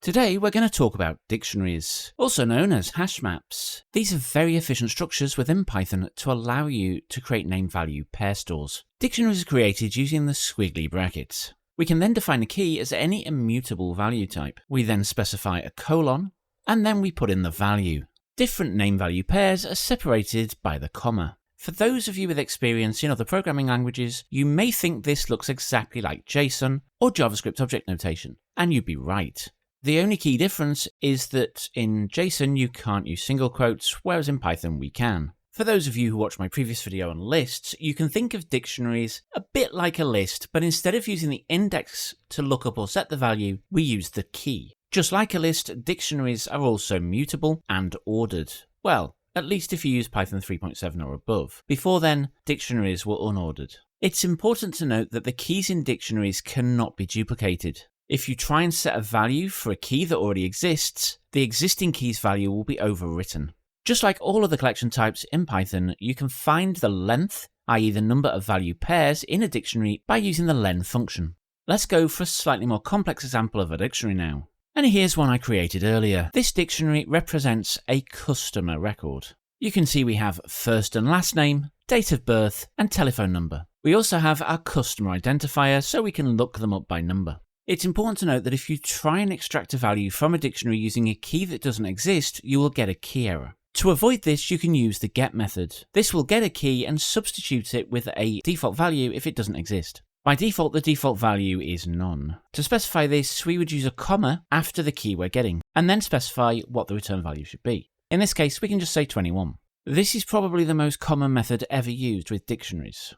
Today we're going to talk about dictionaries, also known as hash maps. These are very efficient structures within Python to allow you to create name-value pair stores. Dictionaries are created using the squiggly brackets. We can then define a key as any immutable value type. We then specify a colon, and then we put in the value. Different name-value pairs are separated by the comma. For those of you with experience in other programming languages, you may think this looks exactly like JSON or JavaScript object notation, and you'd be right. The only key difference is that in JSON you can't use single quotes, whereas in Python we can. For those of you who watched my previous video on lists, you can think of dictionaries a bit like a list, but instead of using the index to look up or set the value, we use the key. Just like a list, dictionaries are also mutable and ordered. Well, at least if you use Python 3.7 or above. Before then, dictionaries were unordered. It's important to note that the keys in dictionaries cannot be duplicated. If you try and set a value for a key that already exists, the existing key's value will be overwritten. Just like all other collection types in Python, you can find the length, i.e. the number of value pairs in a dictionary by using the len function. Let's go for a slightly more complex example of a dictionary now. And here's one I created earlier. This dictionary represents a customer record. You can see we have first and last name, date of birth, and telephone number. We also have our customer identifier, so we can look them up by number. It's important to note that if you try and extract a value from a dictionary using a key that doesn't exist, you will get a key error. To avoid this, you can use the get method. This will get a key and substitute it with a default value if it doesn't exist. By default, the default value is none. To specify this, we would use a comma after the key we're getting, and then specify what the return value should be. In this case, we can just say 21. This is probably the most common method ever used with dictionaries.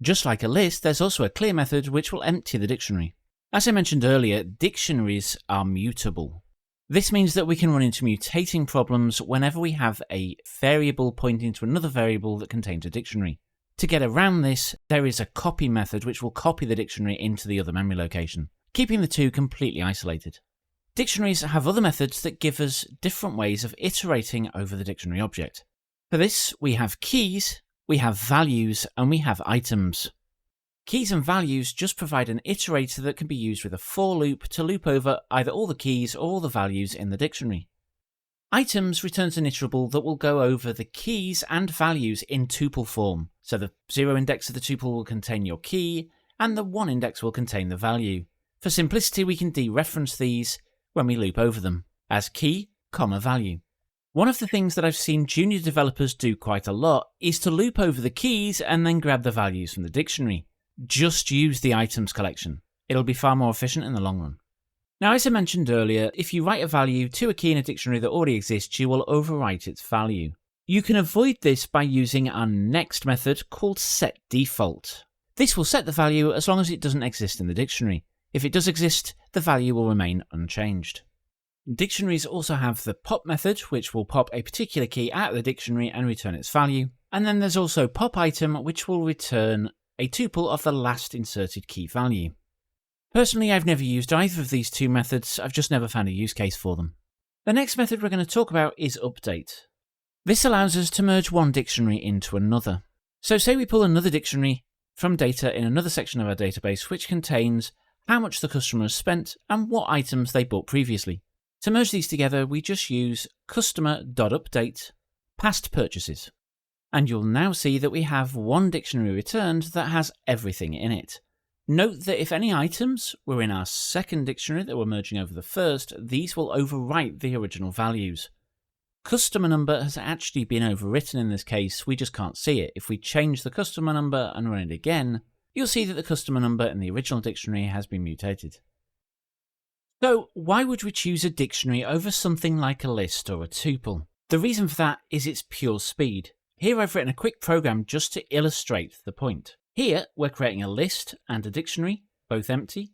Just like a list, there's also a clear method which will empty the dictionary. As I mentioned earlier, dictionaries are mutable. This means that we can run into mutating problems whenever we have a variable pointing to another variable that contains a dictionary. To get around this, there is a copy method which will copy the dictionary into the other memory location, keeping the two completely isolated. Dictionaries have other methods that give us different ways of iterating over the dictionary object. For this, we have keys, we have values, and we have items. Keys and values just provide an iterator that can be used with a for loop to loop over either all the keys or all the values in the dictionary. Items returns an iterable that will go over the keys and values in tuple form. So the 0 index of the tuple will contain your key, and the 1 index will contain the value. For simplicity, we can dereference these when we loop over them as key, value. One of the things that I've seen junior developers do quite a lot is to loop over the keys and then grab the values from the dictionary. Just use the items collection. It'll be far more efficient in the long run. Now, as I mentioned earlier, if you write a value to a key in a dictionary that already exists, you will overwrite its value. You can avoid this by using our next method called setDefault. This will set the value as long as it doesn't exist in the dictionary. If it does exist, the value will remain unchanged. Dictionaries also have the pop method, which will pop a particular key out of the dictionary and return its value. And then there's also popItem, which will return a tuple of the last inserted key value. Personally, I've never used either of these two methods, I've just never found a use case for them. The next method we're going to talk about is update. This allows us to merge one dictionary into another. So say we pull another dictionary from data in another section of our database which contains how much the customer has spent and what items they bought previously. To merge these together, we just use customer.update past purchases. And you'll now see that we have one dictionary returned that has everything in it. Note that if any items were in our second dictionary that we're merging over the first, these will overwrite the original values. Customer number has actually been overwritten in this case, we just can't see it. If we change the customer number and run it again, you'll see that the customer number in the original dictionary has been mutated. So why would we choose a dictionary over something like a list or a tuple? The reason for that is its pure speed. Here I've written a quick program just to illustrate the point. Here we're creating a list and a dictionary, both empty.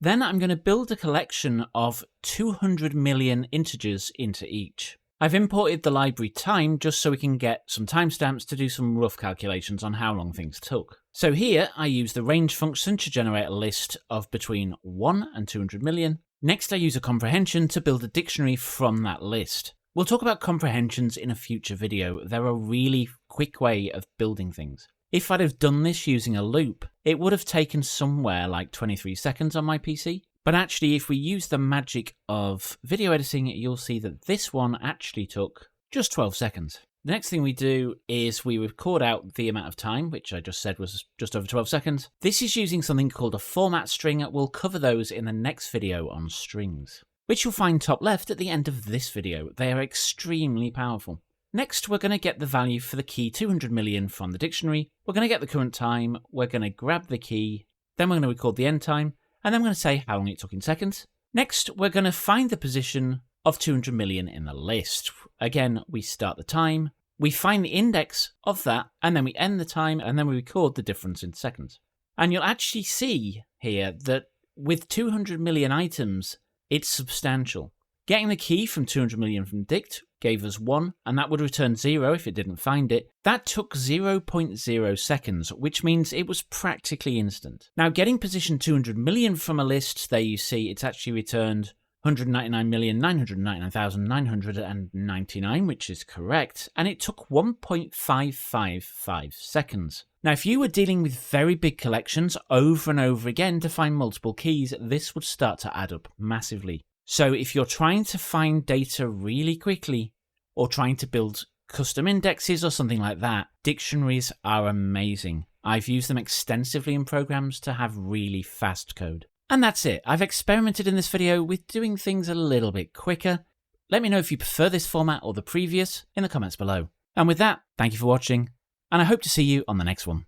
Then I'm going to build a collection of 200 million integers into each. I've imported the library time just so we can get some timestamps to do some rough calculations on how long things took. So here I use the range function to generate a list of between 1 and 200 million. Next I use a comprehension to build a dictionary from that list. We'll talk about comprehensions in a future video. They're a really quick way of building things. If I'd have done this using a loop, it would have taken somewhere like 23 seconds on my PC, But actually, if we use the magic of video editing, you'll see that this one actually took just 12 seconds. The next thing we do is we record out the amount of time, which I just said was just over 12 seconds. This is using something called a format string. We'll cover those in the next video on strings, which you'll find top left at the end of this video. They are extremely powerful. Next, we're going to get the value for the key 200 million from the dictionary. We're going to get the current time. We're going to grab the key. Then we're going to record the end time. And then we're going to say how long it took in seconds. Next, we're going to find the position of 200 million in the list. Again, we start the time, we find the index of that, and then we end the time, and then we record the difference in seconds. And you'll actually see here that with 200 million items, it's substantial. Getting the key from 200 million from dict gave us 1, and that would return 0 if it didn't find it. That took 0.0 seconds, which means it was practically instant. Now, getting position 200 million from a list, there you see it's actually returned 199,999,999, which is correct, and it took 1.555 seconds. Now, if you were dealing with very big collections over and over again to find multiple keys, this would start to add up massively. So if you're trying to find data really quickly, or trying to build custom indexes or something like that, dictionaries are amazing. I've used them extensively in programs to have really fast code. And that's it. I've experimented in this video with doing things a little bit quicker. Let me know if you prefer this format or the previous in the comments below. And with that, thank you for watching, and I hope to see you on the next one.